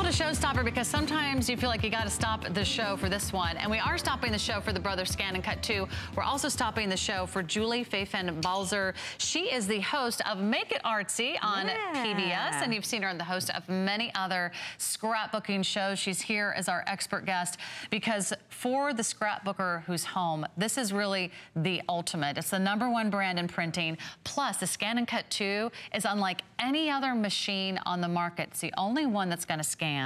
a showstopper because sometimes you feel like you got to stop the show for this one. And we are stopping the show for the Brothers ScanNCut2. We're also stopping the show for Julie Fafen-Balzer. She is the host of Make It Artsy on PBS. And you've seen her on the host of many other scrapbooking shows. She's here as our expert guest because for the scrapbooker who's home, this is really the ultimate. It's the #1 brand in printing. Plus, the ScanNCut2 is unlike any other machine on the market. It's the only one that's going to scan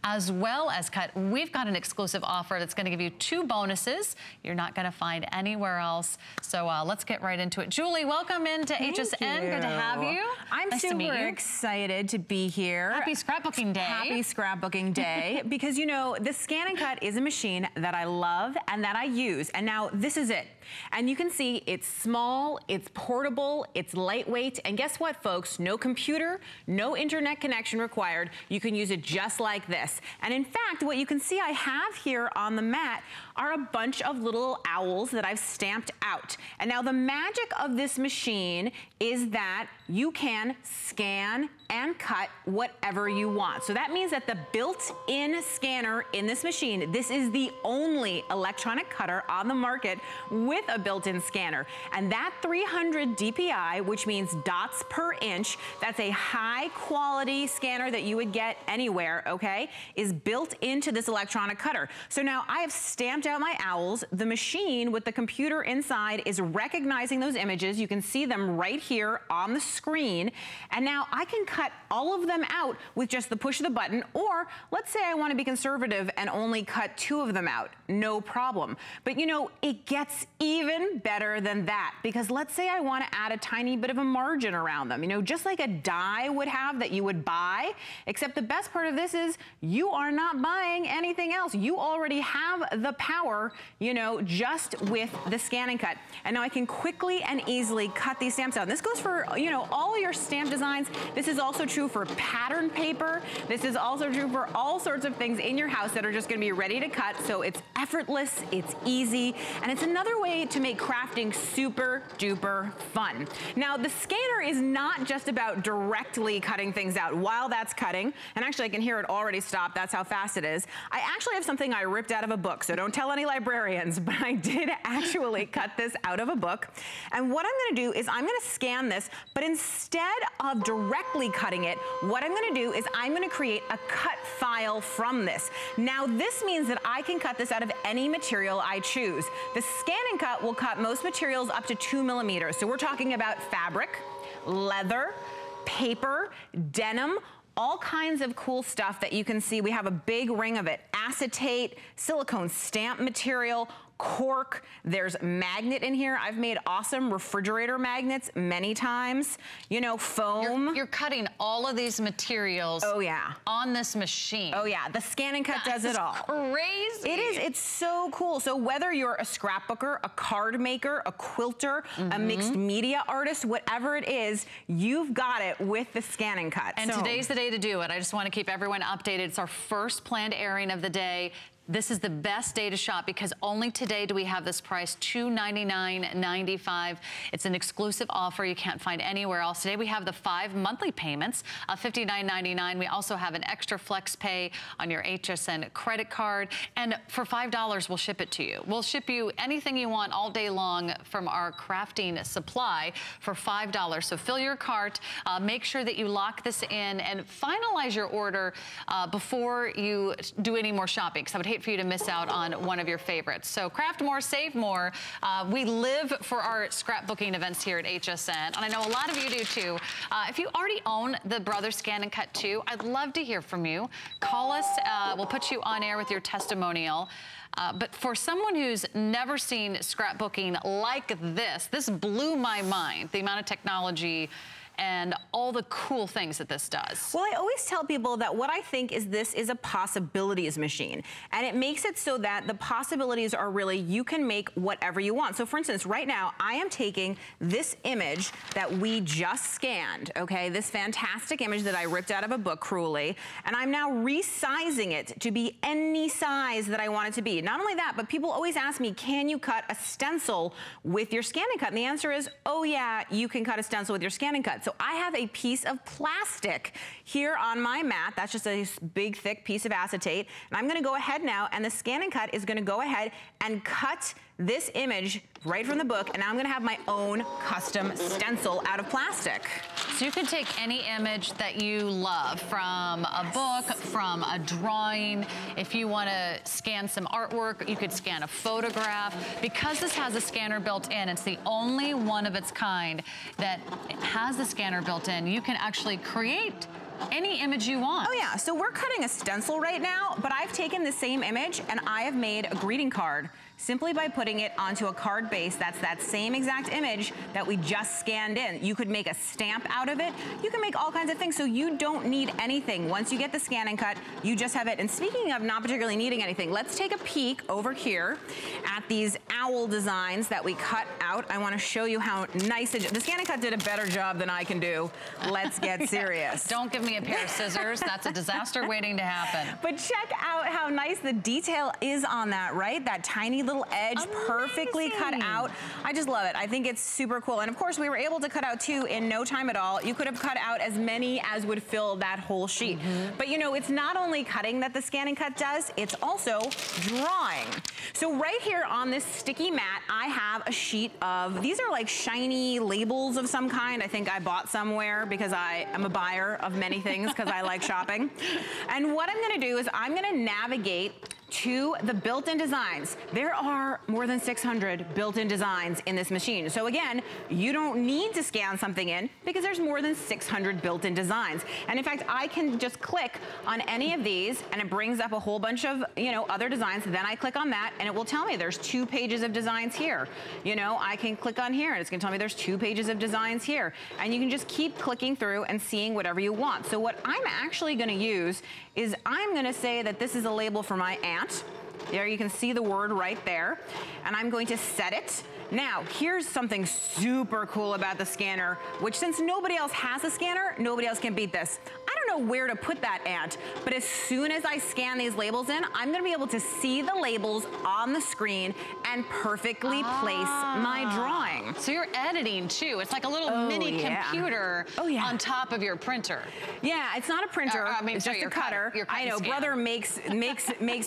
as well as cut. We've got an exclusive offer that's going to give you 2 bonuses you're not going to find anywhere else. So let's get right into it. Julie, welcome into HSN. Good to have you. I'm nice super excited to be here. Happy scrapbooking day. Happy scrapbooking day. Because you know, the ScanNCut is a machine that I love and that I use. And now this is it. And you can see it's small, it's portable, it's lightweight, and guess what, folks? No computer, no internet connection required. You can use it just like this. And in fact, what you can see I have here on the mat are a bunch of little owls that I've stamped out. And now the magic of this machine is that you can scan and cut whatever you want. So that means that the built-in scanner in this machine, this is the only electronic cutter on the market with a built-in scanner. And that 300 DPI, which means dots per inch, that's a high quality scanner that you would get anywhere, okay, is built into this electronic cutter. So now I have stamped out my owls. The machine with the computer inside is recognizing those images. You can see them right here on the screen. And now I can cut all of them out with just the push of the button, or let's say I want to be conservative and only cut 2 of them out. No problem. But you know, it gets even better than that, because let's say I want to add a tiny bit of a margin around them, you know, just like a die would have that you would buy, except the best part of this is you are not buying anything else. You already have the power, you know, just with the ScanNCut. And now I can quickly and easily cut these stamps out. And this goes for, you know, all your stamp designs. This is also true for pattern paper. This is also true for all sorts of things in your house that are just going to be ready to cut. So it's effortless, it's easy, and it's another way to make crafting super duper fun. Now the scanner is not just about directly cutting things out while that's cutting, and actually I can hear it already stop. That's how fast it is. I actually have something I ripped out of a book, so don't tell any librarians, but I did actually cut this out of a book. And what I'm going to do is I'm going to scan this, but instead of directly cutting it, what I'm going to do is I'm going to create a cut file from this. Now this means that I can cut this out of any material I choose. The ScanNCut will cut most materials up to 2 millimeters. So we're talking about fabric, leather, paper, denim, all kinds of cool stuff that you can see. We have a big ring of it. Acetate, silicone stamp material, cork, there's magnet in here. I've made awesome refrigerator magnets many times. You know, foam. You're cutting all of these materials on this machine. Oh yeah, the ScanNCut does it all. Crazy. It is, it's so cool. So whether you're a scrapbooker, a card maker, a quilter, a mixed media artist, whatever it is, you've got it with the ScanNCut. And today's the day to do it. I just want to keep everyone updated. It's our first planned airing of the day. This is the best day to shop because only today do we have this price, $299.95. It's an exclusive offer you can't find anywhere else. Today we have the 5 monthly payments of $59.99. We also have an extra flex pay on your HSN credit card. And for $5, we'll ship it to you. We'll ship you anything you want all day long from our crafting supply for $5. So fill your cart, make sure that you lock this in and finalize your order before you do any more shopping. So I would hate for you to miss out on one of your favorites. So craft more, save more. We live for our scrapbooking events here at HSN, and I know a lot of you do too. If you already own the Brothers ScanNCut2, I'd love to hear from you. Call us, we'll put you on air with your testimonial. But for someone who's never seen scrapbooking like this blew my mind, the amount of technology and all the cool things that this does. Well, I always tell people that what I think is this is a possibilities machine. And it makes it so that the possibilities are really, you can make whatever you want. So for instance, right now, I am taking this image that we just scanned, okay? This fantastic image that I ripped out of a book cruelly, and I'm now resizing it to be any size that I want it to be. Not only that, but people always ask me, can you cut a stencil with your ScanNCut? And the answer is, oh yeah, you can cut a stencil with your ScanNCut. So I have a piece of plastic here on my mat. That's just a big, thick piece of acetate. And I'm gonna go ahead now, and the ScanNCut is gonna go ahead and cut this image right from the book, and I'm gonna have my own custom stencil out of plastic. So you can take any image that you love, from a book, from a drawing. If you wanna scan some artwork, you could scan a photograph. Because this has a scanner built in, it's the only one of its kind that has the scanner built in. You can actually create any image you want. Oh yeah, so we're cutting a stencil right now, but I've taken the same image and I have made a greeting card simply by putting it onto a card base. That's that same exact image that we just scanned in. You could make a stamp out of it. You can make all kinds of things, so you don't need anything. Once you get the ScanNCut, you just have it. And speaking of not particularly needing anything, let's take a peek over here at these owl designs that we cut out. I wanna show you how nice the ScanNCut did a better job than I can do. Let's get serious. Don't give me a pair of scissors. That's a disaster waiting to happen. But check out how nice the detail is on that, right? That tiny little edge, perfectly cut out. I just love it. I think it's super cool. And of course, we were able to cut out 2 in no time at all. You could have cut out as many as would fill that whole sheet. But you know, it's not only cutting that the ScanNCut does, it's also drawing. So right here on this sticky mat, I have a sheet of, these are like shiny labels of some kind. I think I bought somewhere because I am a buyer of many things because I like shopping. And what I'm gonna do is I'm gonna navigate to the built-in designs. There are more than 600 built-in designs in this machine. So again, you don't need to scan something in because there's more than 600 built-in designs. And in fact, I can just click on any of these and it brings up a whole bunch of, you know, other designs. Then I click on that and it will tell me there's 2 pages of designs here. You know, I can click on here and it's gonna tell me there's 2 pages of designs here. And you can just keep clicking through and seeing whatever you want. So what I'm actually gonna use is I'm gonna say that this is a label for my aunt. There you can see the word right there. And I'm going to set it. Now, here's something super cool about the scanner, which since nobody else has a scanner, nobody else can beat this. I don't know where to put that ant, but as soon as I scan these labels in, I'm gonna be able to see the labels on the screen and perfectly place my drawing. So you're editing too. It's like a little mini computer on top of your printer. Yeah, it's not a printer, it's just a cutter. I know, brother makes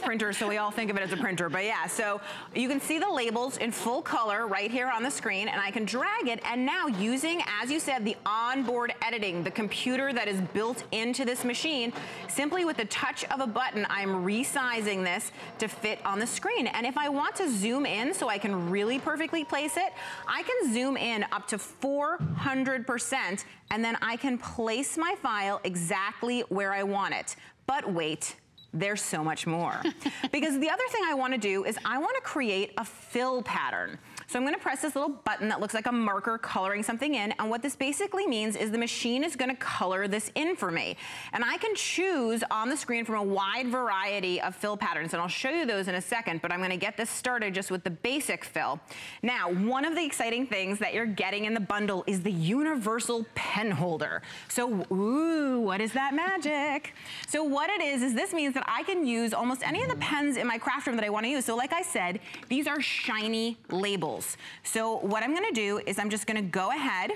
printers, so we all think of it as a printer, but yeah, so you can see the labels in full color right here on the screen, and I can drag it, and now using, as you said, the onboard editing, the computer that is built into this machine, simply with the touch of a button, I'm resizing this to fit on the screen. And if I want to zoom in so I can really perfectly place it, I can zoom in up to 400%, and then I can place my file exactly where I want it. But wait, there's so much more. Because the other thing I want to do is I want to create a fill pattern. So I'm going to press this little button that looks like a marker coloring something in, and what this basically means is the machine is going to color this in for me. And I can choose on the screen from a wide variety of fill patterns, and I'll show you those in a second, but I'm going to get this started just with the basic fill. Now, one of the exciting things that you're getting in the bundle is the universal pen holder. So, ooh, what is that magic? So what it is this means that I can use almost any of the pens in my craft room that I want to use. So like I said, these are shiny labels. So what I'm gonna do is I'm just gonna go ahead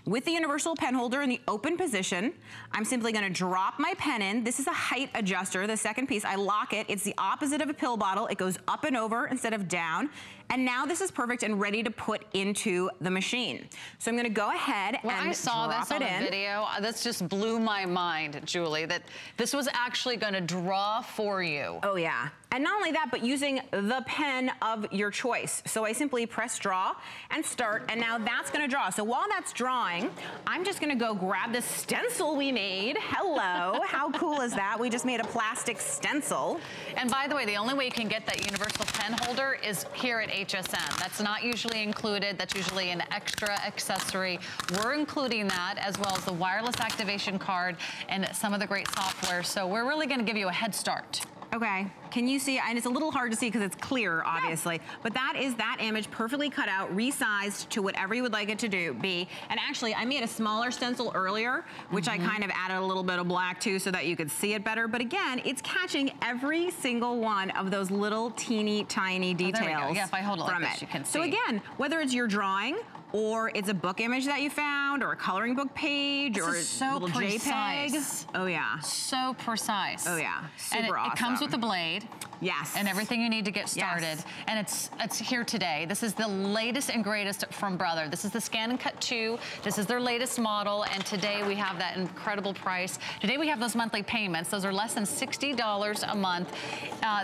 with the universal pen holder in the open position. I'm simply gonna drop my pen in. This is a height adjuster, the second piece. I lock it. It's the opposite of a pill bottle. It goes up and over instead of down. And now this is perfect and ready to put into the machine. So I'm gonna go ahead and drop it in. When I saw this on the video, this just blew my mind, Julie, that this was actually gonna draw for you. Oh yeah. And not only that, but using the pen of your choice. So I simply press draw and start, and now that's gonna draw. So while that's drawing, I'm just gonna go grab the stencil we made. Hello, how cool is that? We just made a plastic stencil. And by the way, the only way you can get that universal pen holder is here at HSN. That's not usually included. That's usually an extra accessory. We're including that, as well as the wireless activation card and some of the great software. So we're really gonna give you a head start. Okay, can you see, and it's a little hard to see because it's clear, obviously, but that is that image perfectly cut out, resized to whatever you would like it to be. And actually, I made a smaller stencil earlier, which I kind of added a little bit of black too so that you could see it better. But again, it's catching every single one of those little teeny tiny details Yeah, if I hold it like this, you can see. So again, whether it's your drawing or it's a book image that you found, or a coloring book page, or a little JPEG. Oh yeah. So precise. Oh yeah, super and awesome. It comes with a blade. Yes. And everything you need to get started. Yes. And it's here today. This is the latest and greatest from Brother. This is the ScanNCut2. This is their latest model, and today we have that incredible price. Today we have those monthly payments. Those are less than $60 a month.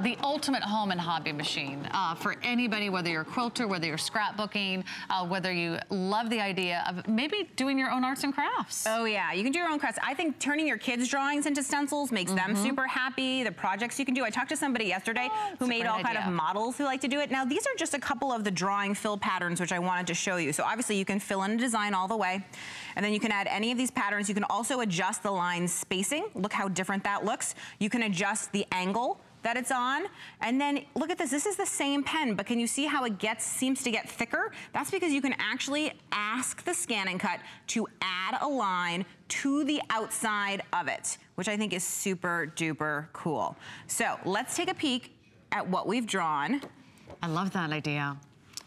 The ultimate home and hobby machine for anybody, whether you're a quilter, whether you're scrapbooking, whether you love the idea of maybe doing your own arts and crafts. Oh yeah, you can do your own crafts. I think turning your kids' drawings into stencils makes them super happy. The projects you can do. I talked to somebody yesterday who made all kind of models who like to do it. Now these are just a couple of the drawing fill patterns which I wanted to show you. So obviously you can fill in a design all the way, and then you can add any of these patterns. You can also adjust the line spacing. Look how different that looks. You can adjust the angle that it's on. And then look at this is the same pen, but can you see how it seems to get thicker? That's because you can actually ask the ScanNCut to add a line to the outside of it, which I think is super duper cool. So let's take a peek at what we've drawn. I love that idea.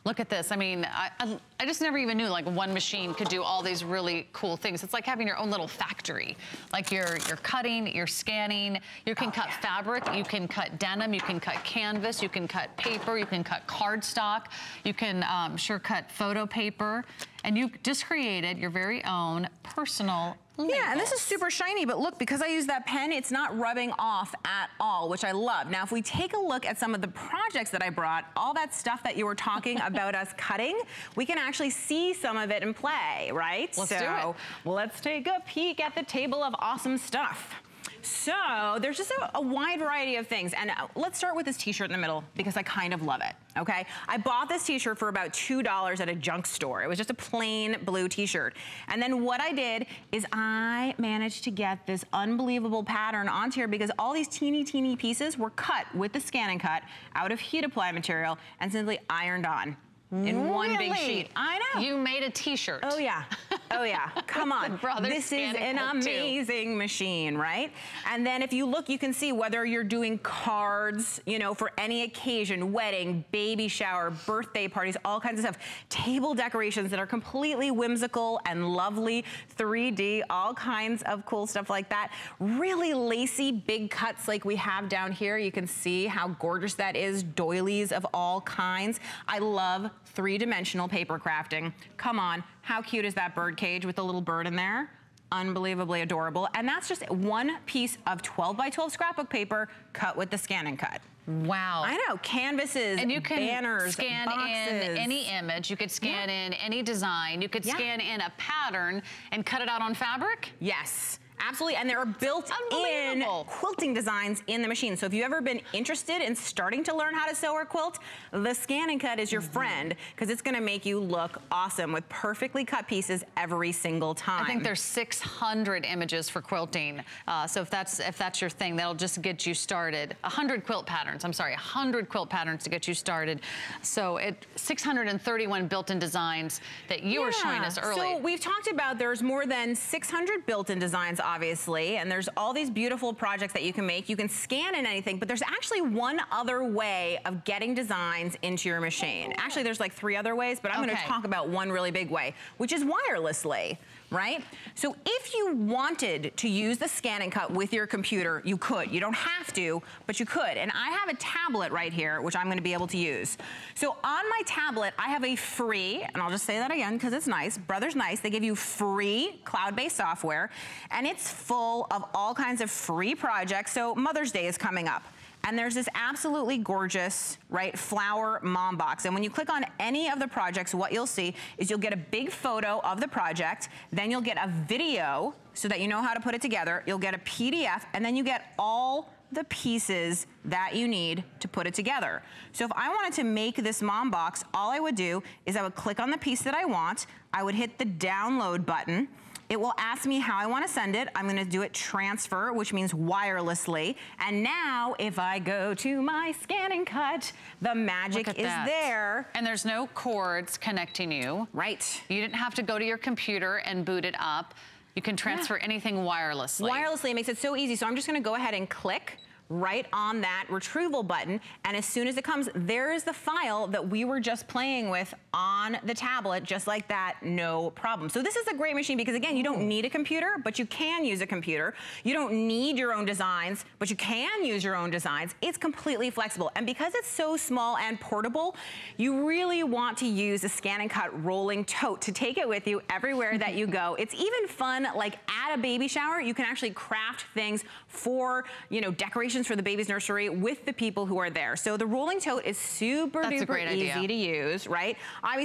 Look at this. I mean, I just never even knew like one machine could do all these really cool things. It's like having your own little factory. Like you're cutting, you're scanning, you can cut fabric, you can cut denim, you can cut canvas, you can cut paper, you can cut cardstock, you can sure cut photo paper, and you just created your very own personal labels. Yeah, and this is super shiny, but look, because I use that pen, it's not rubbing off at all, which I love. Now, if we take a look at some of the projects that I brought, all that stuff that you were talking about us cutting, we can actually see some of it in play, right? Let's do it. Let's take a peek at the table of awesome stuff. So there's just a wide variety of things. And let's start with this t-shirt in the middle because I kind of love it, okay? I bought this t-shirt for about $2 at a junk store. It was just a plain blue t-shirt. And then what I did is I managed to get this unbelievable pattern onto here because all these teeny pieces were cut with the ScanNCut out of heat apply material and simply ironed on. In one big sheet. I know. You made a t-shirt. Oh yeah. Oh yeah. Come on. This is an amazing machine, right? And then if you look, you can see whether you're doing cards, you know, for any occasion, wedding, baby shower, birthday parties, all kinds of stuff. Table decorations that are completely whimsical and lovely, 3D, all kinds of cool stuff like that. Really lacy big cuts like we have down here. You can see how gorgeous that is. Doilies of all kinds. I love three-dimensional paper crafting. Come on, how cute is that bird cage with the little bird in there? Unbelievably adorable. And that's just one piece of 12 by 12 scrapbook paper cut with the ScanNCut. Wow. I know, canvases, and you can banners, scan boxes. in any image, you could scan in any design, you could scan in a pattern and cut it out on fabric? Yes. Absolutely, and there are built-in quilting designs in the machine. So if you've ever been interested in starting to learn how to sew or quilt, the ScanNCut is your friend because it's gonna make you look awesome with perfectly cut pieces every single time. I think there's 600 images for quilting. So if that's your thing, that'll just get you started. 100 quilt patterns, I'm sorry, 100 quilt patterns to get you started. So 631 built-in designs that you were showing us early. So we've talked about there's more than 600 built-in designs, obviously, and there's all these beautiful projects that you can make. You can scan in anything, but there's actually one other way of getting designs into your machine. Actually, there's like 3 other ways, but I'm going to talk about one really big way, which is wirelessly, right? So if you wanted to use the ScanNCut with your computer, you could. You don't have to, but you could. And I have a tablet right here, which I'm going to be able to use. So on my tablet, I have a free, and I'll just say that again because it's nice, Brother's nice, they give you free cloud-based software, and it's full of all kinds of free projects. So Mother's Day is coming up. And there's this absolutely gorgeous, right, flower mom box. And when you click on any of the projects, what you'll see is you'll get a big photo of the project, then you'll get a video so that you know how to put it together. You'll get a PDF, and then you get all the pieces that you need to put it together. So if I wanted to make this mom box, all I would do is I would click on the piece that I want, I would hit the download button. It will ask me how I want to send it. I'm going to do it transfer, which means wirelessly. And now, if I go to my ScanNCut, the magic is there. And there's no cords connecting you. Right. You didn't have to go to your computer and boot it up. You can transfer anything wirelessly. Wirelessly, it makes it so easy. So I'm just going to go ahead and click right on that retrieval button, and as soon as it comes, there's the file that we were just playing with on the tablet, just like that, no problem. So this is a great machine because, again, you don't need a computer, but you can use a computer. You don't need your own designs, but you can use your own designs. It's completely flexible, and because it's so small and portable, you really want to use a ScanNCut rolling tote to take it with you everywhere that you go. It's even fun, like at a baby shower, you can actually craft things for, you know, decorations for the baby's nursery with the people who are there. So the rolling tote is super duper easy to use, right? Obviously,